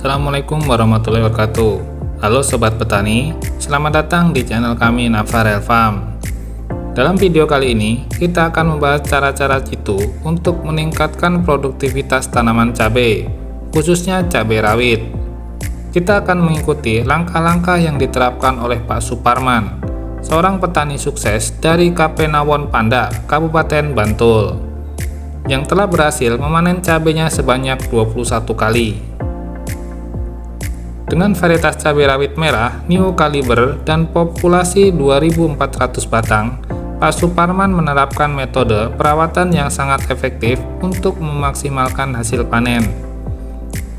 Assalamualaikum warahmatullahi wabarakatuh. Halo Sobat Petani, selamat datang di channel kami Navarel Farm. Dalam video kali ini, kita akan membahas cara-cara jitu untuk meningkatkan produktivitas tanaman cabai, khususnya cabai rawit. Kita akan mengikuti langkah-langkah yang diterapkan oleh Pak Suparman, seorang petani sukses dari Kapenawon Pandak, Kabupaten Bantul, yang telah berhasil memanen cabainya sebanyak 21 kali. Dengan varietas cabai rawit merah, New Caliber, dan populasi 2.400 batang, Pak Suparman menerapkan metode perawatan yang sangat efektif untuk memaksimalkan hasil panen.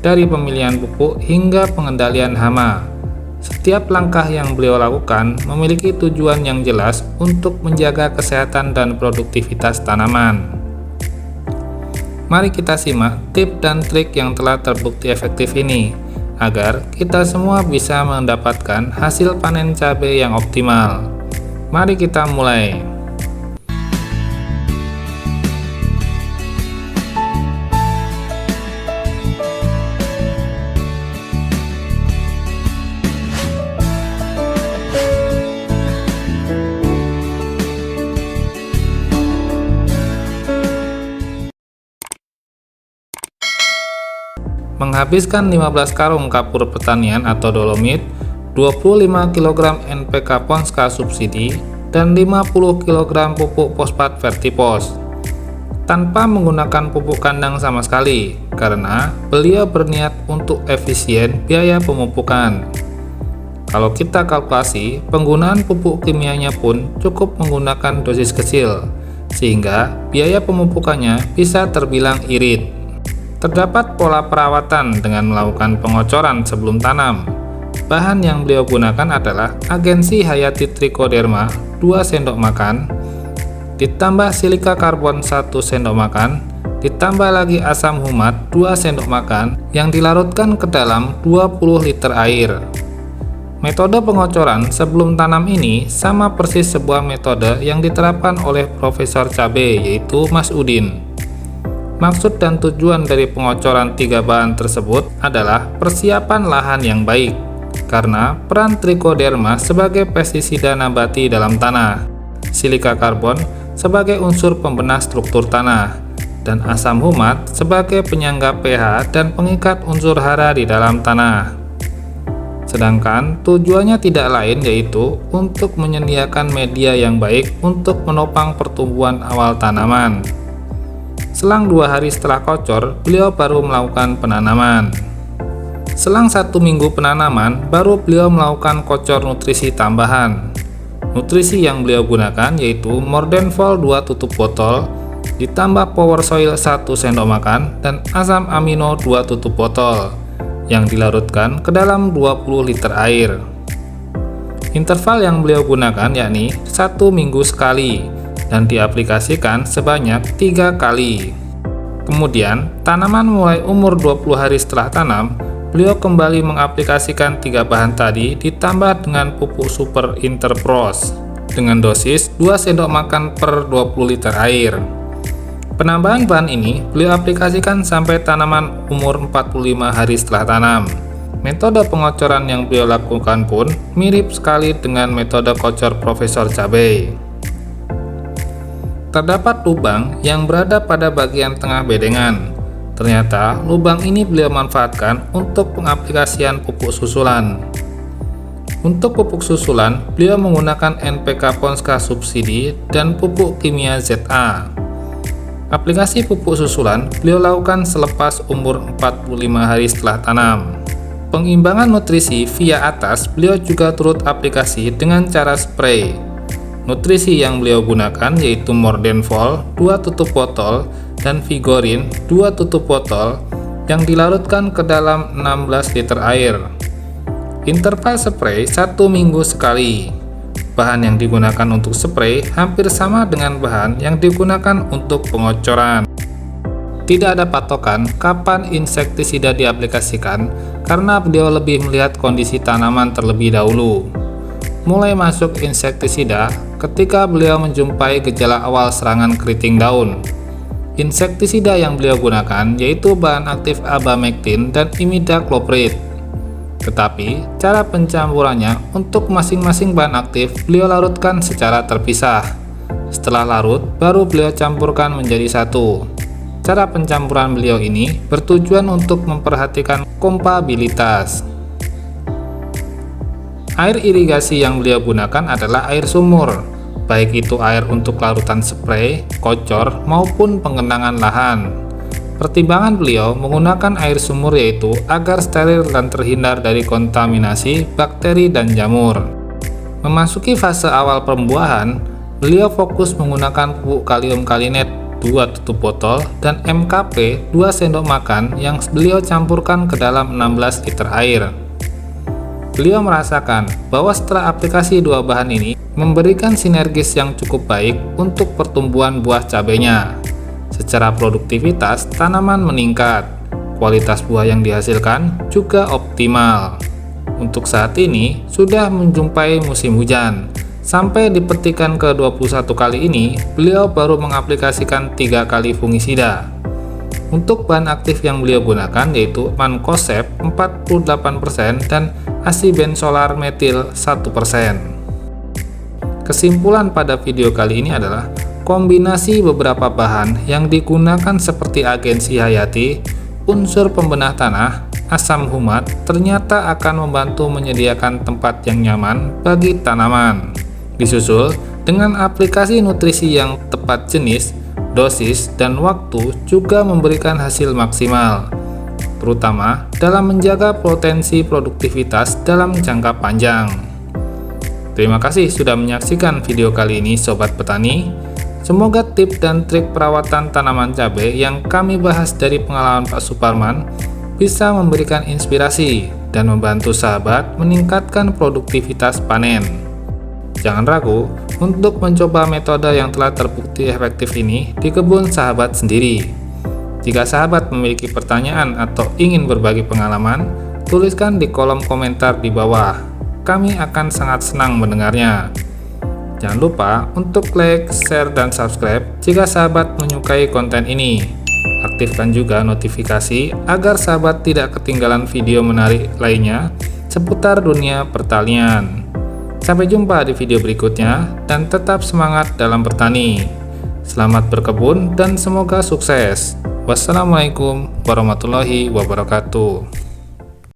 Dari pemilihan pupuk hingga pengendalian hama, setiap langkah yang beliau lakukan memiliki tujuan yang jelas untuk menjaga kesehatan dan produktivitas tanaman. Mari kita simak tips dan trik yang telah terbukti efektif ini, agar kita semua bisa mendapatkan hasil panen cabai yang optimal. Mari kita mulai. Menghabiskan 15 karung kapur pertanian atau dolomit, 25 kg NPK Ponska subsidi, dan 50 kg pupuk fosfat Vertipos, tanpa menggunakan pupuk kandang sama sekali, karena beliau berniat untuk efisien biaya pemupukan. Kalau kita kalkulasi, penggunaan pupuk kimianya pun cukup menggunakan dosis kecil, sehingga biaya pemupukannya bisa terbilang irit. Terdapat pola perawatan dengan melakukan pengocoran sebelum tanam. Bahan yang beliau gunakan adalah Agensi Hayati Trichoderma 2 sendok makan, ditambah silika karbon 1 sendok makan, ditambah lagi asam humat 2 sendok makan yang dilarutkan ke dalam 20 liter air. Metode pengocoran sebelum tanam ini sama persis sebuah metode yang diterapkan oleh Profesor Cabai, yaitu Mas Udin. Maksud dan tujuan dari pengocoran 3 bahan tersebut adalah persiapan lahan yang baik, karena peran trichoderma sebagai pestisida nabati dalam tanah, silika karbon sebagai unsur pembenah struktur tanah, dan asam humat sebagai penyangga pH dan pengikat unsur hara di dalam tanah. Sedangkan tujuannya tidak lain yaitu untuk menyediakan media yang baik untuk menopang pertumbuhan awal tanaman. Selang 2 hari setelah kocor, beliau baru melakukan penanaman. Selang 1 minggu penanaman, baru beliau melakukan kocor nutrisi tambahan. Nutrisi yang beliau gunakan yaitu Mordenfol 2 tutup botol, ditambah Power Soil 1 sendok makan, dan asam amino 2 tutup botol, yang dilarutkan ke dalam 20 liter air. Interval yang beliau gunakan yakni 1 minggu sekali, dan diaplikasikan sebanyak 3 kali. Kemudian, tanaman mulai umur 20 hari setelah tanam, beliau kembali mengaplikasikan 3 bahan tadi ditambah dengan pupuk super Interpros dengan dosis 2 sendok makan per 20 liter air. Penambahan bahan ini beliau aplikasikan sampai tanaman umur 45 hari setelah tanam. Metode pengocoran yang beliau lakukan pun mirip sekali dengan metode kocor Profesor Cabai. Terdapat lubang yang berada pada bagian tengah bedengan. Ternyata lubang ini beliau manfaatkan untuk pengaplikasian pupuk susulan. Untuk pupuk susulan, beliau menggunakan NPK Ponska subsidi dan pupuk kimia ZA. Aplikasi pupuk susulan beliau lakukan selepas umur 45 hari setelah tanam. Pengimbangan nutrisi via atas beliau juga turut aplikasi dengan cara spray. Nutrisi yang beliau gunakan yaitu Mordenfol 2 tutup botol dan Vigorin 2 tutup botol yang dilarutkan ke dalam 16 liter air. Interval spray 1 minggu sekali. Bahan yang digunakan untuk spray hampir sama dengan bahan yang digunakan untuk pengocoran. Tidak ada patokan kapan insektisida diaplikasikan karena beliau lebih melihat kondisi tanaman terlebih dahulu. Mulai masuk insektisida ketika beliau menjumpai gejala awal serangan keriting daun. Insektisida yang beliau gunakan yaitu bahan aktif abamectin dan imidacloprid. Tetapi, cara pencampurannya untuk masing-masing bahan aktif beliau larutkan secara terpisah. Setelah larut, baru beliau campurkan menjadi satu. Cara pencampuran beliau ini bertujuan untuk memperhatikan kompabilitas. Air irigasi yang beliau gunakan adalah air sumur, baik itu air untuk larutan spray, kocor, maupun pengenangan lahan. Pertimbangan beliau menggunakan air sumur yaitu agar steril dan terhindar dari kontaminasi bakteri dan jamur. Memasuki fase awal pembuahan, beliau fokus menggunakan pupuk kalium kalinet 2 tutup botol dan MKP 2 sendok makan yang beliau campurkan ke dalam 16 liter air. Beliau merasakan bahwa setelah aplikasi dua bahan ini memberikan sinergis yang cukup baik untuk pertumbuhan buah cabenya. Secara produktivitas, tanaman meningkat, kualitas buah yang dihasilkan juga optimal. Untuk saat ini, sudah menjumpai musim hujan. Sampai di petikan ke-21 kali ini, beliau baru mengaplikasikan 3 kali fungisida. Untuk bahan aktif yang beliau gunakan yaitu mancozeb 48% dan asibenzolar metil 1%. Kesimpulan pada video kali ini adalah kombinasi beberapa bahan yang digunakan seperti agensi hayati, unsur pembenah tanah, asam humat ternyata akan membantu menyediakan tempat yang nyaman bagi tanaman. Disusul dengan aplikasi nutrisi yang tepat jenis, dosis, dan waktu juga memberikan hasil maksimal, terutama dalam menjaga potensi produktivitas dalam jangka panjang. Terima kasih sudah menyaksikan video kali ini Sobat Petani. Semoga tips dan trik perawatan tanaman cabai yang kami bahas dari pengalaman Pak Suparman bisa memberikan inspirasi dan membantu sahabat meningkatkan produktivitas panen. Jangan ragu untuk mencoba metode yang telah terbukti efektif ini di kebun sahabat sendiri. Jika sahabat memiliki pertanyaan atau ingin berbagi pengalaman, tuliskan di kolom komentar di bawah. Kami akan sangat senang mendengarnya. Jangan lupa untuk like, share, dan subscribe jika sahabat menyukai konten ini. Aktifkan juga notifikasi agar sahabat tidak ketinggalan video menarik lainnya seputar dunia pertanian. Sampai jumpa di video berikutnya dan tetap semangat dalam bertani. Selamat berkebun dan semoga sukses. Wassalamualaikum warahmatullahi wabarakatuh.